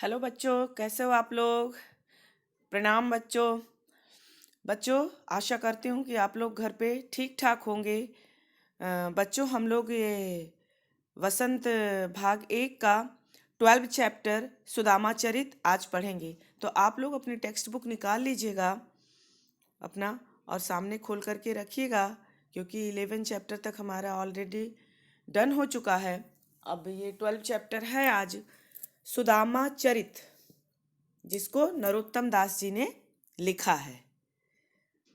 Hello बच्चों, कैसे हो आप लोग। प्रणाम बच्चों। बच्चों, आशा करती हूँ कि आप लोग घर पे ठीक ठाक होंगे। बच्चों, हम लोग ये वसंत भाग 1 का 12 चैप्टर सुदामा चरित आज पढ़ेंगे। तो आप लोग अपनी टेक्स्ट बुक निकाल लीजिएगा अपना और सामने खोल करके रखिएगा, क्योंकि 11 चैप्टर तक हमारा ऑलरेडी डन हो चुका है। अब ये 12 चैप्टर है आज सुदामा चरित, जिसको नरोत्तम दास जी ने लिखा है।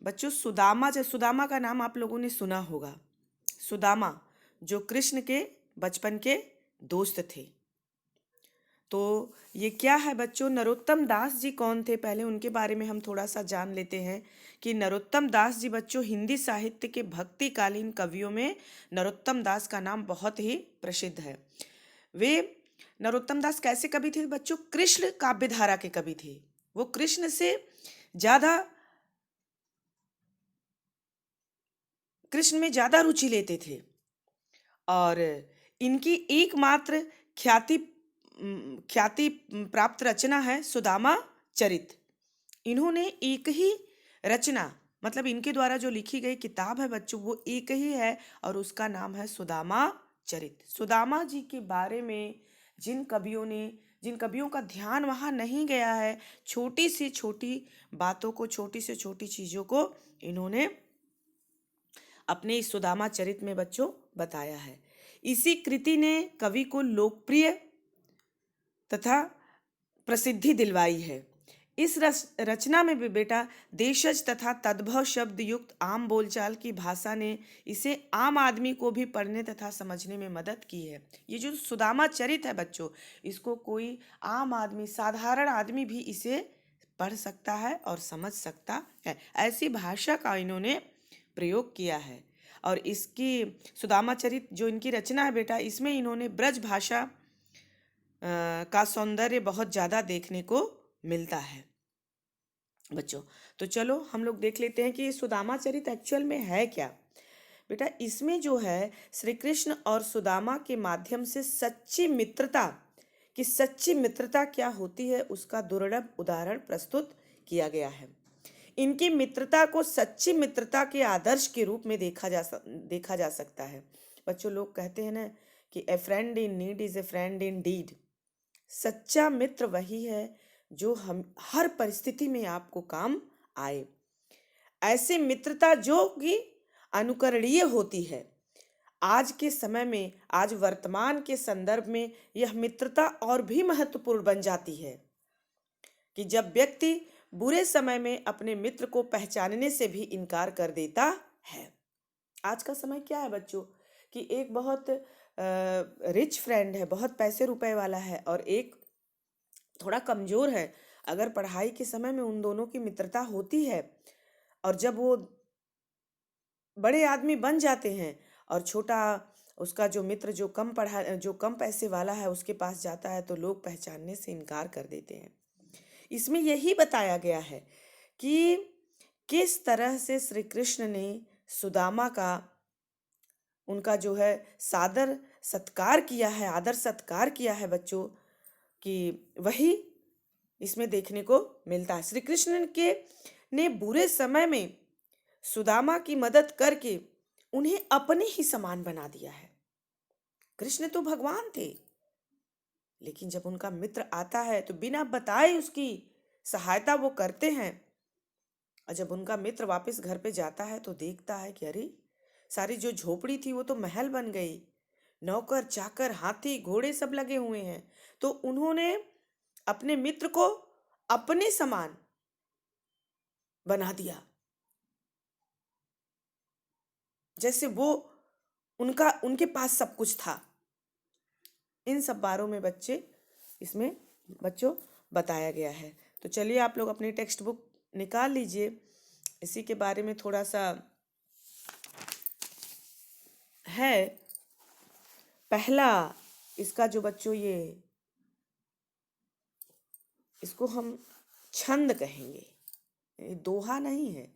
बच्चों, सुदामा का नाम आप लोगों ने सुना होगा। सुदामा जो कृष्ण के बचपन के दोस्त थे। तो ये क्या है बच्चों, नरोत्तम दास जी कौन थे, पहले उनके बारे में हम थोड़ा सा जान लेते हैं कि नरोत्तम दास जी बच्चों हिंदी साहित्य के भक्तिकालीन कवियों में नरोत्तम दास का नाम बहुत ही प्रसिद्ध है। वे नरोत्तम दास कैसे कवि थे बच्चों, कृष्ण काव्यधारा के कवि थे। वो कृष्ण से ज्यादा कृष्ण में ज्यादा रुचि लेते थे और इनकी एकमात्र ख्याति प्राप्त रचना है सुदामा चरित। इन्होंने एक ही रचना, मतलब इनके द्वारा जो लिखी गई किताब है बच्चों, वो एक ही है और उसका नाम है सुदामा चरित। सुदामा जी के बारे में जिन कवियों का ध्यान वहाँ नहीं गया है, छोटी से छोटी बातों को, छोटी से छोटी चीज़ों को इन्होंने अपने इस सुदामा चरित में बच्चों बताया है। इसी कृति ने कवि को लोकप्रिय तथा प्रसिद्धि दिलवाई है। इस रचना में भी बेटा देशज तथा तद्भव शब्द युक्त आम बोलचाल की भाषा ने इसे आम आदमी को भी पढ़ने तथा समझने में मदद की है। ये जो सुदामा चरित है बच्चों, इसको कोई आम आदमी, साधारण आदमी भी इसे पढ़ सकता है और समझ सकता है। ऐसी भाषा का इन्होंने प्रयोग किया है। और इसकी सुदामा चरित जो इनकी रचना है बेटा, इसमें इन्होंने ब्रज भाषा का सौंदर्य बहुत ज़्यादा देखने को मिलता है बच्चों। तो चलो हम लोग देख लेते हैं कि ये सुदामा चरित एक्चुअल में है क्या। बेटा, इसमें जो है श्री कृष्ण और सुदामा के माध्यम से सच्ची मित्रता क्या होती है उसका दुर्लभ उदाहरण प्रस्तुत किया गया है। इनकी मित्रता को सच्ची मित्रता के आदर्श के रूप में देखा जा सकता है। बच्चों, लोग कहते हैं ना कि a friend in need is a friend in deed. सच्चा मित्र वही है जो हम हर परिस्थिति में आपको काम आए। ऐसी मित्रता जो कि अनुकरणीय होती है। आज के समय में, आज वर्तमान के संदर्भ में यह मित्रता और भी महत्वपूर्ण बन जाती है कि जब व्यक्ति बुरे समय में अपने मित्र को पहचानने से भी इनकार कर देता है। आज का समय क्या है बच्चों कि एक बहुत रिच फ्रेंड है, बहुत पैसे रुपए वाला है, और एक थोड़ा कमजोर है। अगर पढ़ाई के समय में उन दोनों की मित्रता होती है और जब वो बड़े आदमी बन जाते हैं और छोटा उसका जो मित्र जो कम पैसे वाला है उसके पास जाता है, तो लोग पहचानने से इनकार कर देते हैं। इसमें यही बताया गया है कि किस तरह से श्री कृष्ण ने सुदामा का, उनका जो है आदर सत्कार किया है बच्चों, कि वही इसमें देखने को मिलता है। श्री कृष्ण के ने बुरे समय में सुदामा की मदद करके उन्हें अपने ही समान बना दिया है। कृष्ण तो भगवान थे, लेकिन जब उनका मित्र आता है तो बिना बताए उसकी सहायता वो करते हैं। और जब उनका मित्र वापस घर पे जाता है तो देखता है कि अरे, सारी जो झोपड़ी थी वो तो महल बन गई, नौकर चाकर हाथी घोड़े सब लगे हुए हैं। तो उन्होंने अपने मित्र को अपने समान बना दिया, जैसे वो उनके पास सब कुछ था। इन सब बारों में इसमें बच्चों बताया गया है। तो चलिए आप लोग अपनी टेक्स्ट बुक निकाल लीजिए, इसी के बारे में थोड़ा सा है। पहला इसका जो बच्चों इसको हम छंद कहेंगे। ये दोहा नहीं है,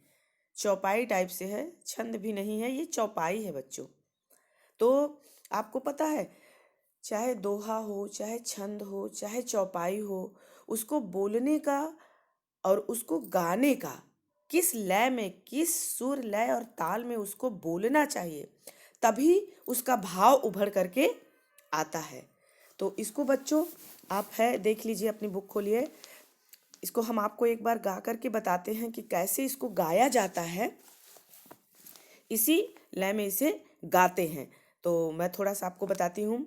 चौपाई टाइप से है, छंद भी नहीं है, ये चौपाई है बच्चों। तो आपको पता है चाहे दोहा हो, चाहे छंद हो, चाहे चौपाई हो, उसको बोलने का और उसको गाने का किस लय में, किस सुर लय और ताल में उसको बोलना चाहिए, तभी उसका भाव उभर करके आता है। तो इसको बच्चों आप है देख लीजिए, अपनी बुक खोलिए, इसको हम आपको एक बार गा करके बताते हैं कि कैसे इसको गाया जाता है। इसी लय में इसे गाते हैं। तो मैं थोड़ा सा आपको बताती हूँ।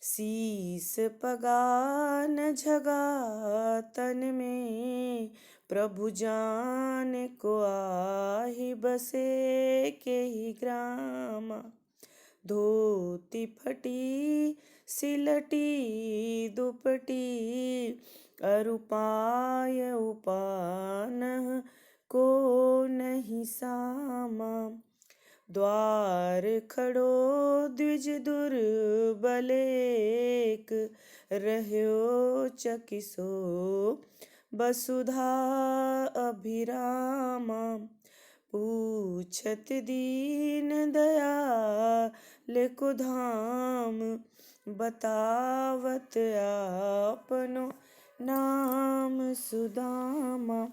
शीस पगान झगा तन में, प्रभु जान को आहि बसे के ही ग्रामा। धोती फटी सिलटी दुपटी, अरुपाय उपान को नहीं सामा। द्वार खड़ो द्विज दुर्बल एक, रह्यो चकिसो वसुधा अभिरामा। पूछत दीन दयाल को धाम, बतावत आपनो नाम सुदामा।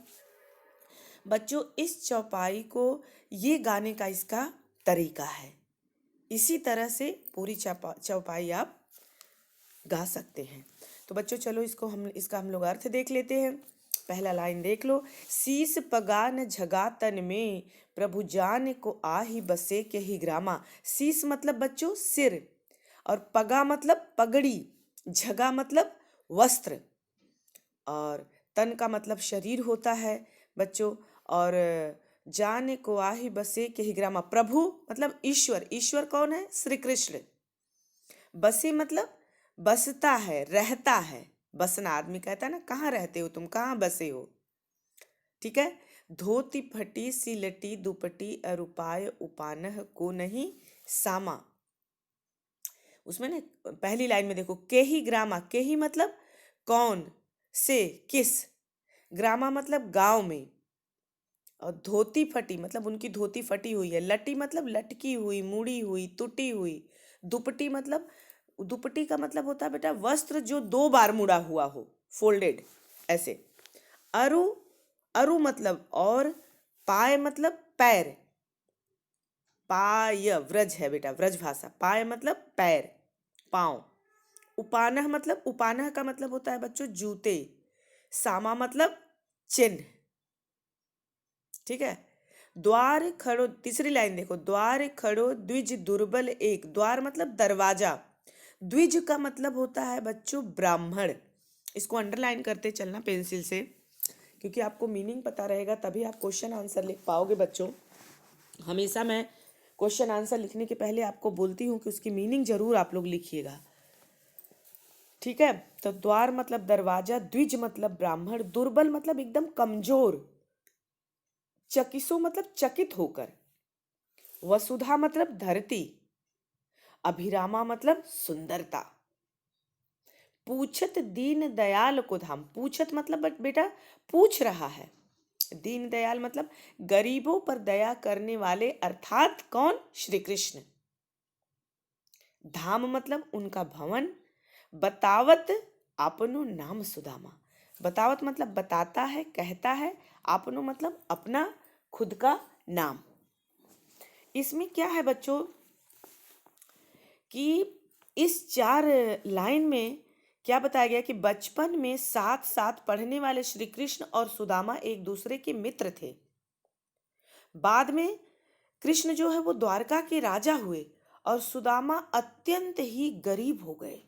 बच्चों इस चौपाई को ये गाने का इसका तरीका है। इसी तरह से पूरी चौपाई आप गा सकते हैं। तो बच्चों चलो इसका हम लोग अर्थ देख लेते हैं। पहला लाइन देख लो। शीस पगान झगा तन में, प्रभु जान को आहि बसे के ही ग्रामा। शीस मतलब बच्चों सिर, और पगा मतलब पगड़ी, झगा मतलब वस्त्र, और तन का मतलब शरीर होता है बच्चों, और जाने को आहि बसे के ही ग्रामा। प्रभु मतलब ईश्वर, ईश्वर कौन है? श्री कृष्ण। बसे मतलब बसता है, रहता है। बसना आदमी कहता है ना, कहाँ रहते हो तुम, कहाँ बसे हो, ठीक है। धोती फटी सिलटी दुपटी, अरुपाय उपानह को नहीं सामा। उसमें ना पहली लाइन में देखो, के ही ग्रामा। के ही मतलब कौन, से, किस। ग्रामा मतलब गांव में। और धोती फटी मतलब उनकी धोती फटी हुई है। लटी मतलब लटकी हुई, मुड़ी हुई, टूटी हुई। दुपटी मतलब, दुपटी का मतलब होता है बेटा वस्त्र जो 2 बार मुड़ा हुआ हो, फोल्डेड ऐसे। अरु, अरु मतलब और, पाय मतलब पैर। पाय व्रज है बेटा, व्रज भाषा। पाय मतलब पैर, पांव। उपानह मतलब, उपानह का मतलब होता है बच्चों जूते। सामा मतलब चिन्ह, ठीक है। द्वार खड़ो, तीसरी लाइन देखो। द्वार खड़ो द्विज दुर्बल एक। द्वार मतलब दरवाजा। द्विज का मतलब होता है बच्चों ब्राह्मण। इसको अंडरलाइन करते चलना पेंसिल से, क्योंकि आपको मीनिंग पता रहेगा तभी आप क्वेश्चन आंसर लिख पाओगे बच्चों। हमेशा मैं क्वेश्चन आंसर लिखने के पहले आपको बोलती हूँ कि उसकी मीनिंग जरूर आप लोग लिखिएगा, ठीक है। तो द्वार मतलब दरवाजा, द्विज मतलब ब्राह्मण, दुर्बल मतलब एकदम कमजोर, चकिसो मतलब चकित होकर, वसुधा मतलब धरती, अभिरामा मतलब सुंदरता। पूछत दीन दयाल को धाम। पूछत मतलब बेटा पूछ रहा है। दीन दयाल मतलब गरीबों पर दया करने वाले, अर्थात कौन? श्री कृष्ण। धाम मतलब उनका भवन। बतावत आपनो नाम सुदामा। बतावत मतलब बताता है, कहता है। आपनो मतलब अपना, खुद का नाम। इसमें क्या है बच्चों कि इस 4 लाइन में क्या बताया गया कि बचपन में साथ साथ पढ़ने वाले श्री कृष्ण और सुदामा एक दूसरे के मित्र थे। बाद में कृष्ण जो है वो द्वारका के राजा हुए और सुदामा अत्यंत ही गरीब हो गए।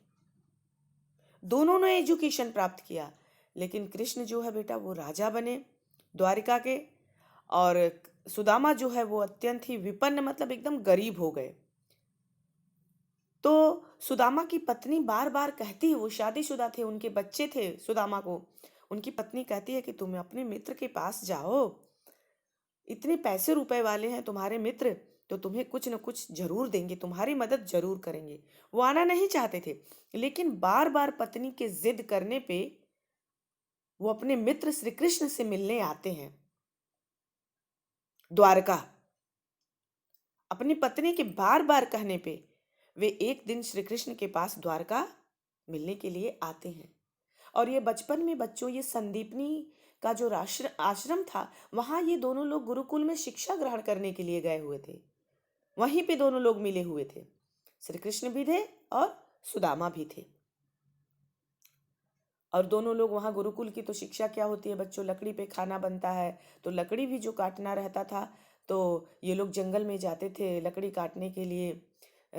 दोनों ने एजुकेशन प्राप्त किया, लेकिन कृष्ण जो है बेटा वो राजा बने द्वारिका के, और सुदामा जो है वो अत्यंत ही विपन्न मतलब एकदम गरीब हो गए। तो सुदामा की पत्नी बार बार कहती है, वो शादीशुदा थे, उनके बच्चे थे सुदामा को, उनकी पत्नी कहती है कि तुम अपने मित्र के पास जाओ, इतने पैसे रुपए वाले हैं तुम्हारे मित्र, तो तुम्हें कुछ न कुछ जरूर देंगे, तुम्हारी मदद जरूर करेंगे। वो आना नहीं चाहते थे, लेकिन बार बार पत्नी के जिद करने पे वो अपने मित्र श्री कृष्ण से मिलने आते हैं द्वारका। अपनी पत्नी के बार बार कहने पे वे एक दिन श्री कृष्ण के पास द्वारका मिलने के लिए आते हैं। और ये बचपन में बच्चों, ये संदीपनी का जो आश्रम था, वहां ये दोनों लोग गुरुकुल में शिक्षा ग्रहण करने के लिए गए हुए थे। वहीं पे दोनों लोग मिले हुए थे, श्री कृष्ण भी थे और सुदामा भी थे। और दोनों लोग वहाँ, गुरुकुल की तो शिक्षा क्या होती है बच्चों, लकड़ी पे खाना बनता है, तो लकड़ी भी जो काटना रहता था, तो ये लोग जंगल में जाते थे लकड़ी काटने के लिए।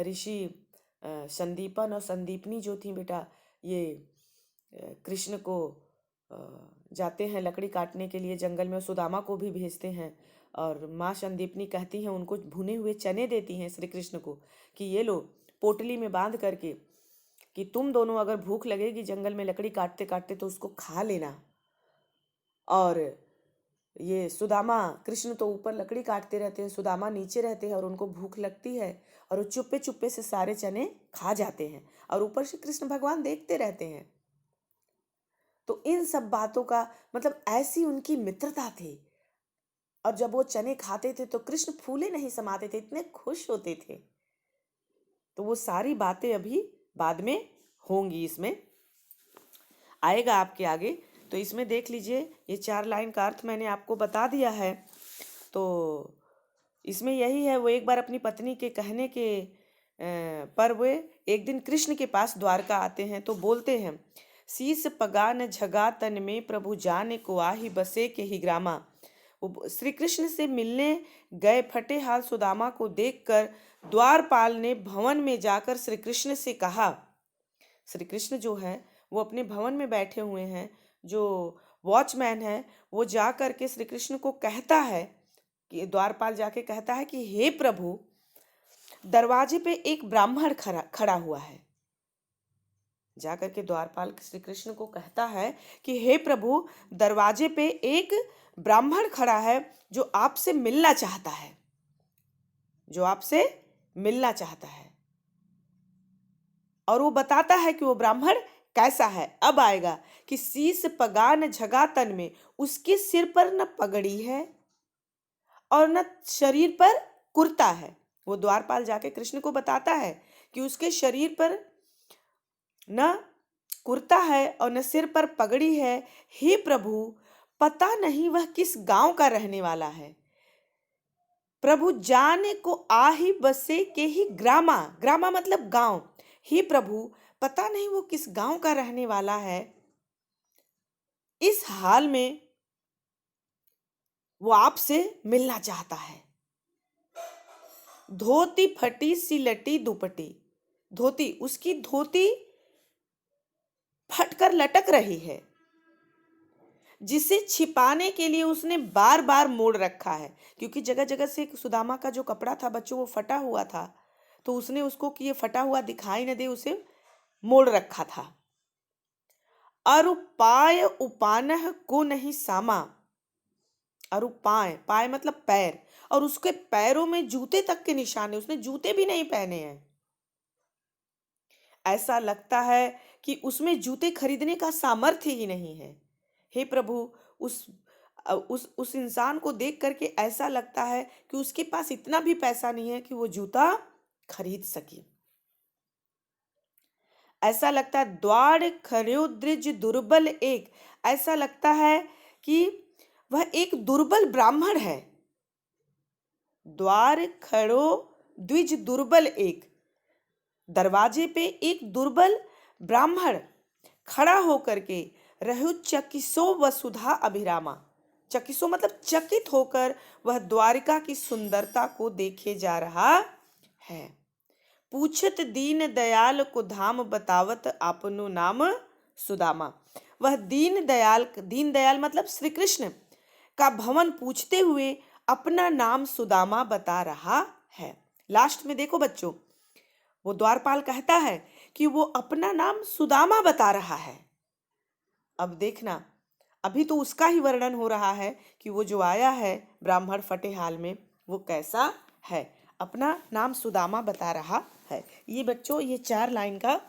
ऋषि संदीपन और संदीपनी जो थी बेटा, ये कृष्ण को जाते हैं लकड़ी काटने के लिए जंगल में, सुदामा को भी भेजते हैं। और माँ संदीपनी कहती हैं, उनको भुने हुए चने देती हैं श्री कृष्ण को कि ये लो, पोटली में बांध करके, कि तुम दोनों अगर भूख लगेगी जंगल में लकड़ी काटते काटते तो उसको खा लेना। और ये सुदामा, कृष्ण तो ऊपर लकड़ी काटते रहते हैं, सुदामा नीचे रहते हैं और उनको भूख लगती है और वो चुप्पे चुप्पे से सारे चने खा जाते हैं और ऊपर से कृष्ण भगवान देखते रहते हैं। तो इन सब बातों का मतलब ऐसी उनकी मित्रता थी। और जब वो चने खाते थे तो कृष्ण फूले नहीं समाते थे, इतने खुश होते थे। तो वो सारी बातें अभी बाद में होंगी, इसमें आएगा आपके आगे। तो इसमें देख लीजिए, ये 4 लाइन का अर्थ मैंने आपको बता दिया है। तो इसमें यही है, वो एक बार अपनी पत्नी के कहने के पर वे एक दिन कृष्ण के पास द्वारका आते हैं, तो बोलते हैं, शीस पगा न झगा तन में प्रभु जाने को आही बसे के ही ग्रामा। वो श्री कृष्ण से मिलने गए फटे हाल सुदामा को देखकर द्वारपाल ने भवन में जाकर श्री कृष्ण से कहा। श्री कृष्ण जो है वो अपने भवन में बैठे हुए हैं, जो वॉचमैन है वो जा करके श्री कृष्ण को कहता है कि द्वारपाल जाके कहता है कि हे प्रभु, दरवाजे पे एक ब्राह्मण खड़ा हुआ है। जाकर के द्वारपाल श्री कृष्ण को कहता है कि हे प्रभु, दरवाजे पे एक ब्राह्मण खड़ा है जो आपसे मिलना चाहता है, जो आपसे मिलना चाहता है। और वो बताता है कि वो ब्राह्मण कैसा है। अब आएगा कि शीस पगान झगा तन में, उसके सिर पर न पगड़ी है और न शरीर पर कुर्ता है। वो द्वारपाल जाके कृष्ण को बताता है कि उसके शरीर पर न कुर्ता है और न सिर पर पगड़ी है। हे प्रभु, पता नहीं वह किस गांव का रहने वाला है। प्रभु जाने को आही बसे के ही ग्रामा, ग्रामा मतलब गांव। हे प्रभु, पता नहीं वो किस गांव का रहने वाला है। इस हाल में वो आपसे मिलना चाहता है। धोती फटी सी लटी दुपटी, धोती, उसकी धोती फटकर लटक रही है, जिसे छिपाने के लिए उसने बार बार मोड़ रखा है। क्योंकि जगह जगह से सुदामा का जो कपड़ा था बच्चों वो फटा हुआ था, तो उसने उसको कि ये फटा हुआ दिखाई न दे उसे मोड़ रखा था। अरुपाय उपानह को नहीं सामा, अरुपाय, पाय मतलब पैर, और उसके पैरों में जूते तक के निशान है, उसने जूते भी नहीं पहने हैं। ऐसा लगता है कि उसमें जूते खरीदने का सामर्थ्य ही नहीं है। हे प्रभु, उस इंसान को देख करके ऐसा लगता है कि उसके पास इतना भी पैसा नहीं है कि वो जूता खरीद सके। ऐसा लगता है द्वार खड़ो द्विज दुर्बल एक, ऐसा लगता है कि वह एक दुर्बल ब्राह्मण है। द्वार खड़ो द्विज दुर्बल एक, दरवाजे पे एक दुर्बल ब्राह्मण खड़ा होकर के रहु चकिसो वसुधा अभिरामा, चकिसो मतलब चकित होकर वह द्वारिका की सुंदरता को देखे जा रहा है। पूछत दीन दयाल को धाम बतावत आपनो नाम सुदामा, वह दीन दयाल मतलब श्री कृष्ण का भवन पूछते हुए अपना नाम सुदामा बता रहा है। लास्ट में देखो बच्चों, वो द्वारपाल कहता है कि वो अपना नाम सुदामा बता रहा है। अब देखना, अभी तो उसका ही वर्णन हो रहा है कि वो जो आया है ब्राह्मण फटे हाल में वो कैसा है, अपना नाम सुदामा बता रहा है। ये बच्चों ये 4 लाइन का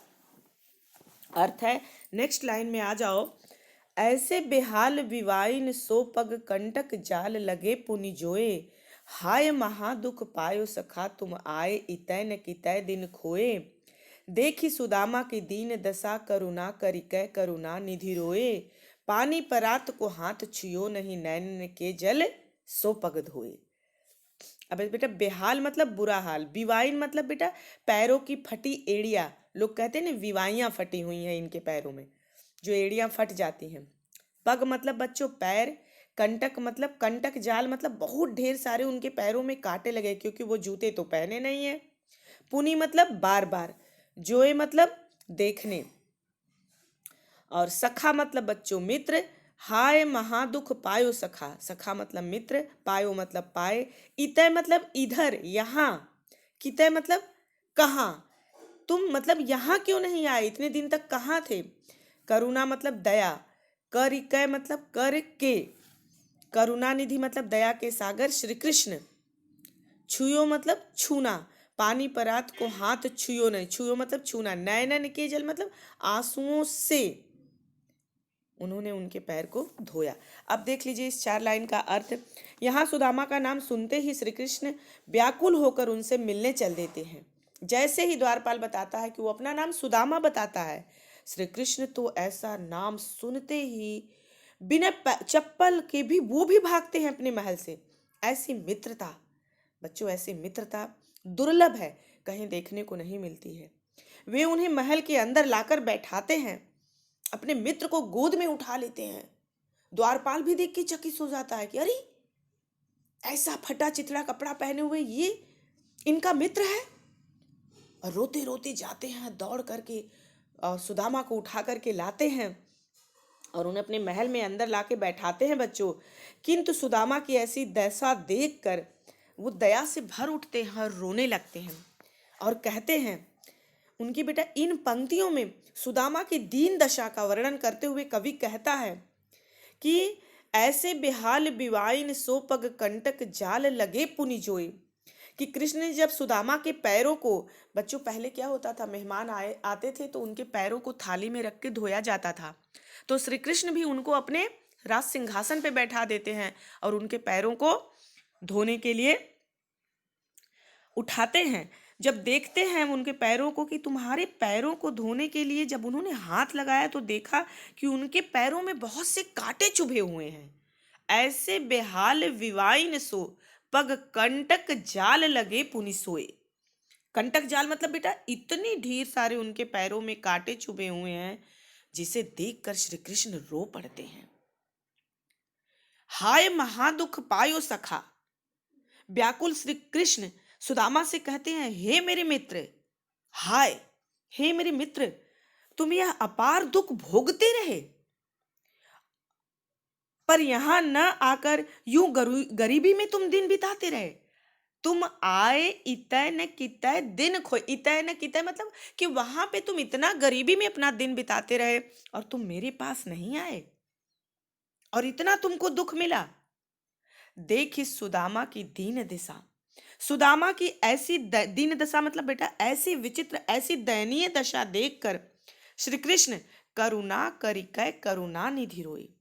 अर्थ है। नेक्स्ट लाइन में आ जाओ। ऐसे बेहाल विवाइन सो पग कंटक जाल लगे पुनि जोए, हाय महादुख पायो सखा तुम आए, इतै न कितै दिन खोए। देखी सुदामा की दीन दशा, करुणा करिकै करुणा निधि रोए। पानी परात को हाथ छुयो, नहीं नैन के जल सो पग धोए। अब बेटा बेहाल मतलब बुरा हाल, विवाइन मतलब बेटा पैरों की फटी एड़िया, लोग कहते हैं ना विवाइयां फटी हुई हैं इनके पैरों में, जो एड़ियां फट जाती हैं। पग मतलब बच्चों पैर। कंटक मतलब कंटक जाल मतलब बहुत ढेर सारे उनके पैरों में कांटे लगे, क्योंकि वो जूते तो पहने नहीं है। पुनी मतलब बार बार। जोए मतलब देखने। और सखा मतलब बच्चों मित्र। हाय महादुख पायो सखा, सखा मतलब मित्र, पायो मतलब पाए, इतय मतलब इधर यहाँ, कितय मतलब कहाँ, तुम मतलब यहाँ क्यों नहीं आए, इतने दिन तक कहाँ थे। करुणा मतलब दया, कर इकय मतलब कर के, करुणा निधि मतलब दया के सागर श्री कृष्ण। छुयो मतलब छूना, पानी परात को हाथ छुयो नहीं, छुयो मतलब छूना। नैनन के जल मतलब आंसुओं से उन्होंने उनके पैर को धोया। अब देख लीजिए इस 4 लाइन का अर्थ। यहाँ सुदामा का नाम सुनते ही श्री कृष्ण व्याकुल होकर उनसे मिलने चल देते हैं। जैसे ही द्वारपाल बताता है कि वो अपना नाम सुदामा बताता है, श्री कृष्ण तो ऐसा नाम सुनते ही बिना चप्पल के भी वो भी भागते हैं अपने महल से। ऐसी मित्रता बच्चों, ऐसी मित्रता दुर्लभ है, कहीं देखने को नहीं मिलती है। वे उन्हें महल के अंदर लाकर बैठाते हैं, अपने मित्र को गोद में उठा लेते हैं। द्वारपाल भी देख के चकित हो जाता है कि अरे ऐसा फटा चिथड़ा कपड़ा पहने हुए ये इनका मित्र है। और रोते रोते जाते हैं दौड़ करके, सुदामा को उठा करके लाते हैं और उन्हें अपने महल में अंदर लाके बैठाते हैं बच्चों। किंतु सुदामा की ऐसी दशा देखकर वो दया से भर उठते हैं और रोने लगते हैं और कहते हैं, उनकी बेटा इन पंक्तियों में सुदामा की दीन दशा का वर्णन करते हुए कवि कहता है कि ऐसे बेहाल बिवाइन सो पग कंटक जाल लगे पुनि जोई। कि कृष्ण ने जब सुदामा के पैरों को, बच्चों पहले क्या होता था, मेहमान आते थे तो उनके पैरों को थाली में रख के धोया जाता था, तो श्री कृष्ण भी उनको अपने राज सिंहासन पे बैठा देते हैं और उनके पैरों को धोने के लिए उठाते हैं। जब देखते हैं उनके पैरों को कि तुम्हारे पैरों को धोने के लिए जब उन्होंने हाथ लगाया तो देखा कि उनके पैरों में बहुत से कांटे चुभे हुए हैं। ऐसे बेहाल विवाइन सो पग कंटक जाल लगे पुनि सोए। कंटक जाल मतलब बेटा इतनी ढेर सारे उनके पैरों में कांटे चुभे हुए हैं, जिसे देखकर श्री कृष्ण रो पड़ते हैं। हाय महादुख पायो सखा, व्याकुल श्री कृष्ण सुदामा से कहते हैं, हे मेरे मित्र, हाय हे मेरे मित्र, तुम यह अपार दुख भोगते रहे, पर यहां न आकर यूं गरीबी में तुम दिन बिताते रहे। तुम आए इतय न कितय दिन खोए, इतय न कितय मतलब कि वहां पे तुम इतना गरीबी में अपना दिन बिताते रहे और तुम मेरे पास नहीं आए और इतना तुमको दुख मिला। देख इस सुदामा की दीन दशा, सुदामा की ऐसी दीन दशा मतलब बेटा ऐसी विचित्र ऐसी दयनीय दशा देखकर श्री कृष्ण करुणा करिकै करुणा निधि रोई।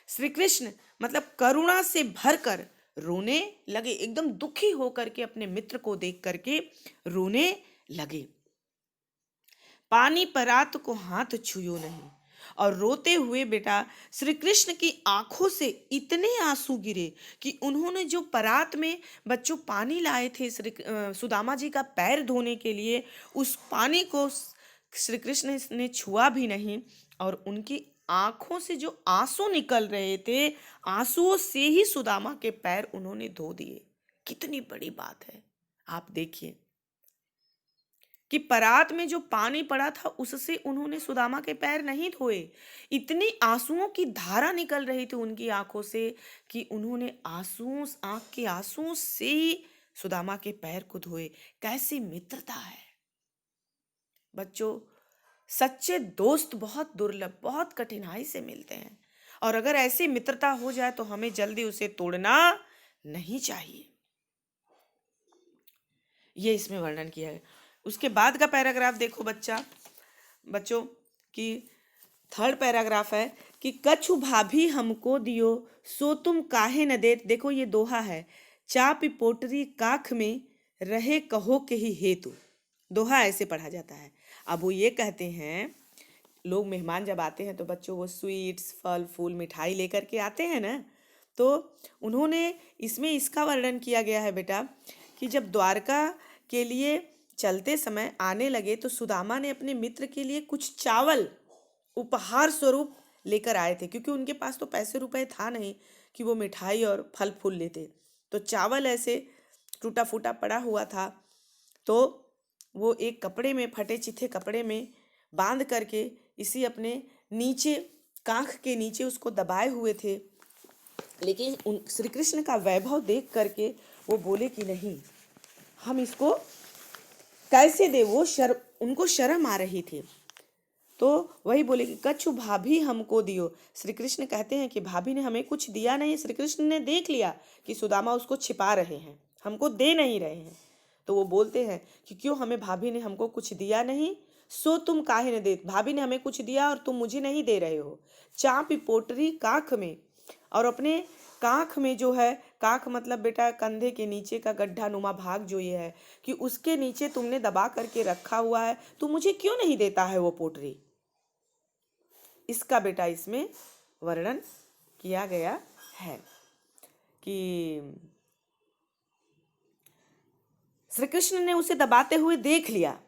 श्री कृष्ण मतलब करुणा से भरकर रोने लगे, एकदम दुखी होकर के अपने मित्र को देख करके रोने लगे। पानी परात को हाथ छुयो नहीं, और रोते हुए बेटा श्री कृष्ण की आंखों से इतने आंसू गिरे कि उन्होंने जो परात में बच्चों पानी लाए थे सुदामा जी का पैर धोने के लिए, उस पानी को श्री कृष्ण ने छुआ भी नहीं और उनकी आंखों से जो आंसू निकल रहे थे, आंसुओं से ही सुदामा के पैर उन्होंने धो दिए। कितनी बड़ी बात है, आप देखिए कि परात में जो पानी पड़ा था उससे उन्होंने सुदामा के पैर नहीं धोए। इतनी आंसुओं की धारा निकल रही थी उनकी आंखों से कि उन्होंने आंख के आंसुओं से ही सुदामा के पैर को धोए। कैसी मित्रता है बच्चों। सच्चे दोस्त बहुत दुर्लभ, बहुत कठिनाई से मिलते हैं, और अगर ऐसी मित्रता हो जाए तो हमें जल्दी उसे तोड़ना नहीं चाहिए। ये इसमें वर्णन किया है। उसके बाद का पैराग्राफ देखो बच्चों कि 3rd पैराग्राफ है कि कछु भाभी हमको दियो, सो तुम काहे न देत। देखो ये दोहा है, चापी पोटरी काख में रहे कहो के ही हेतु। दोहा ऐसे पढ़ा जाता है। अब वो ये कहते हैं, लोग मेहमान जब आते हैं तो बच्चों वो स्वीट्स, फल फूल, मिठाई लेकर के आते हैं ना, तो उन्होंने इसमें इसका वर्णन किया गया है बेटा कि जब द्वारका के लिए चलते समय आने लगे तो सुदामा ने अपने मित्र के लिए कुछ चावल उपहार स्वरूप लेकर आए थे, क्योंकि उनके पास तो पैसे रुपए था नहीं कि वो मिठाई और फल फूल लेते। तो चावल ऐसे टूटा फूटा पड़ा हुआ था, तो वो एक कपड़े में, फटे चिथे कपड़े में बांध करके इसी अपने नीचे, कांख के नीचे उसको दबाए हुए थे। लेकिन श्री कृष्ण का वैभव देख करके वो बोले कि नहीं, हम इसको कैसे दे। वो उनको शर्म आ रही थी, तो वही बोले कि कछु भाभी हमको दियो। श्री कृष्ण कहते हैं कि भाभी ने हमें कुछ दिया नहीं। श्री कृष्ण ने देख लिया कि सुदामा उसको छिपा रहे हैं, हमको दे नहीं रहे हैं, तो वो बोलते हैं कि क्यों हमें भाभी ने हमको कुछ दिया नहीं, सो तुम काहे न दे। भाभी ने हमें कुछ दिया और तुम मुझे नहीं दे रहे हो। चापी पोटरी काख में, और अपने काख में जो है, काख मतलब बेटा कंधे के नीचे का गड्ढा नुमा भाग जो ये है, कि उसके नीचे तुमने दबा करके रखा हुआ है, तो मुझे क्यों नहीं देता है वो पोटरी। इसका बेटा इसमें वर्णन किया गया है कि श्री कृष्ण ने उसे दबाते हुए देख लिया।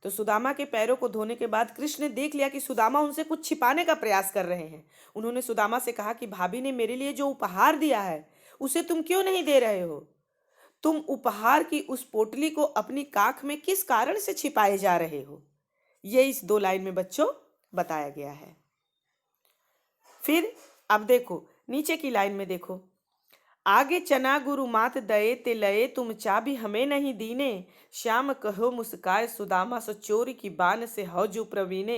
तो सुदामा के पैरों को धोने के बाद कृष्ण ने देख लिया कि सुदामा उनसे कुछ छिपाने का प्रयास कर रहे हैं। उन्होंने सुदामा से कहा कि भाभी ने मेरे लिए जो उपहार दिया है उसे तुम क्यों नहीं दे रहे हो। तुम उपहार की उस पोटली को अपनी काख में किस कारण से छिपाए जा रहे हो। ये इस 2 लाइन में बच्चों बताया गया है। फिर अब देखो नीचे की लाइन में देखो, आगे चना गुरु मात दये ते लये, तुम चाबी हमें नहीं दीने। श्याम कहो मुस्काए सुदामा, सो चोरी की बान से हौजू प्रवीणे।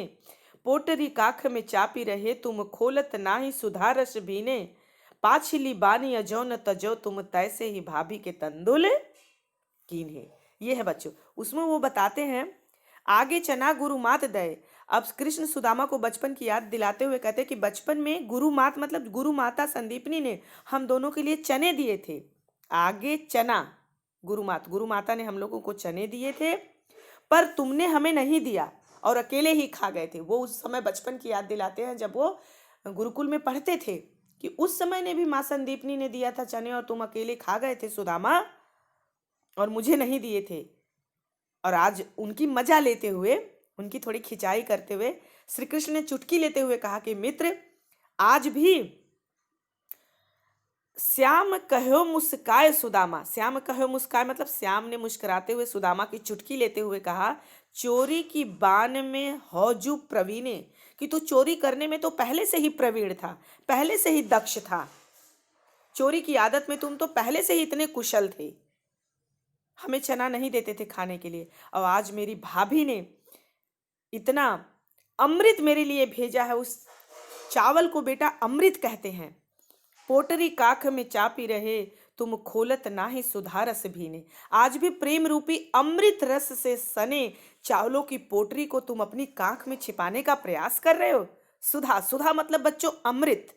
पोटरी काख में चापी रहे, तुम खोलत नाही सुधारस भीने। पाछली बानी अजो न तजो, तुम तैसे ही भाभी के तंदुल कीन्हे। ये है बच्चों, उसमें वो बताते हैं आगे चना गुरु मात दये। अब कृष्ण सुदामा को बचपन की याद दिलाते हुए कहते कि बचपन में गुरु मात मतलब गुरु माता संदीपनी ने हम दोनों के लिए चने दिए थे। आगे चना, गुरु माता ने हम लोगों को चने दिए थे, पर तुमने हमें नहीं दिया और अकेले ही खा गए थे। वो उस समय बचपन की याद दिलाते हैं जब वो गुरुकुल में पढ़ते थे, कि उस समय ने भी माँ संदीपनी ने दिया था चने और तुम अकेले खा गए थे सुदामा, और मुझे नहीं दिए थे। और आज उनकी मजा लेते हुए, उनकी थोड़ी खिंचाई करते हुए श्री कृष्ण ने चुटकी लेते हुए कहा कि मित्र, आज भी श्याम कहो मुस्काए सुदामा। श्याम कहो मुस्काए मतलब श्याम ने मुस्कुराते हुए सुदामा की चुटकी लेते हुए कहा, चोरी की बान में हौजू प्रवीणे, कि तू चोरी करने में तो पहले से ही प्रवीण था, पहले से ही दक्ष था। चोरी की आदत में तुम तो पहले से ही इतने कुशल थे। हमें चना नहीं देते थे खाने के लिए, और आज मेरी भाभी ने इतना अमृत मेरे लिए भेजा है। उस चावल को बेटा अमृत कहते हैं। पोटरी काख में चापी रहे, तुम खोलत नाही सुधारस भीने। आज भी प्रेम रूपी अमृत रस से सने चावलों की पोटरी को तुम अपनी काख में छिपाने का प्रयास कर रहे हो। सुधा, सुधा मतलब बच्चों अमृत।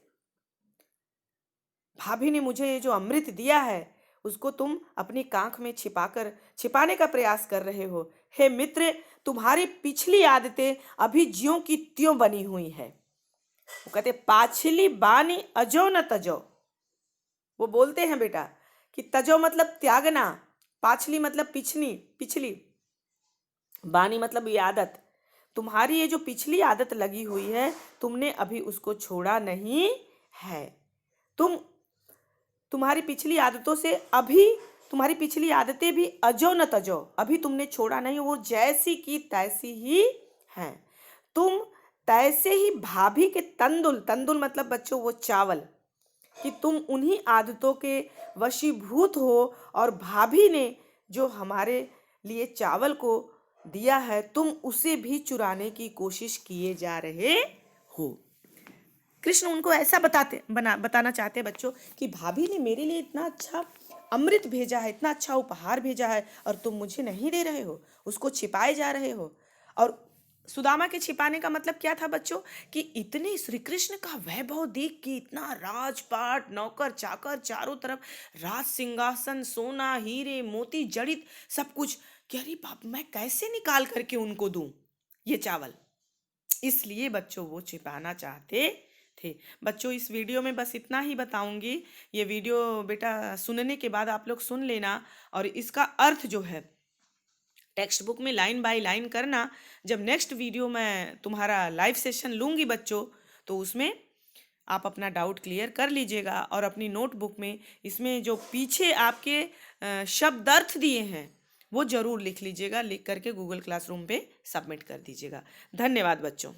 भाभी ने मुझे ये जो अमृत दिया है उसको तुम अपनी कांख में छिपाने का प्रयास कर रहे हो। हे मित्र, तुम्हारी पिछली आदतें अभी ज्यों की त्यों बनी हुई है। वो कहते पाछली बानी अजो न तजो। वो बोलते हैं बेटा कि तजो मतलब त्यागना, पाछली मतलब पिछली, बानी मतलब ये आदत। तुम्हारी ये जो पिछली आदत लगी हुई है, तुमने अभी उसको छोड़ा नहीं है। तुम्हारी पिछली आदतों से अभी, तुम्हारी पिछली आदतें भी अजो न तजो, अभी तुमने छोड़ा नहीं, वो जैसी की तैसी ही हैं। तुम तैसे ही भाभी के तंदुल, तंदुल मतलब बच्चों वो चावल, कि तुम उन्हीं आदतों के वशीभूत हो, और भाभी ने जो हमारे लिए चावल को दिया है तुम उसे भी चुराने की कोशिश किए जा रहे हो। कृष्ण उनको ऐसा बताना चाहते हैं बच्चों कि भाभी ने मेरे लिए इतना अच्छा अमृत भेजा है, इतना अच्छा उपहार भेजा है, और तुम मुझे नहीं दे रहे हो, उसको छिपाए जा रहे हो। और सुदामा के छिपाने का मतलब क्या था बच्चों, कि इतने श्री कृष्ण का वैभव देख के, इतना राजपाट, नौकर चाकर चारों तरफ, राज सिंहासन, सोना हीरे मोती जड़ित सब कुछ, कि अरे बाप, मैं कैसे निकाल करके उनको दूं ये चावल। इसलिए बच्चों वो छिपाना चाहते थे। बच्चों इस वीडियो में बस इतना ही बताऊंगी। ये वीडियो बेटा सुनने के बाद आप लोग सुन लेना, और इसका अर्थ जो है टेक्स्ट बुक में लाइन बाय लाइन करना। जब नेक्स्ट वीडियो मैं तुम्हारा लाइव सेशन लूंगी बच्चों, तो उसमें आप अपना डाउट क्लियर कर लीजिएगा, और अपनी नोटबुक में इसमें जो पीछे आपके शब्दार्थ दिए हैं वो जरूर लिख लीजिएगा, लिख करके गूगल क्लासरूम पे सबमिट कर दीजिएगा। धन्यवाद बच्चों।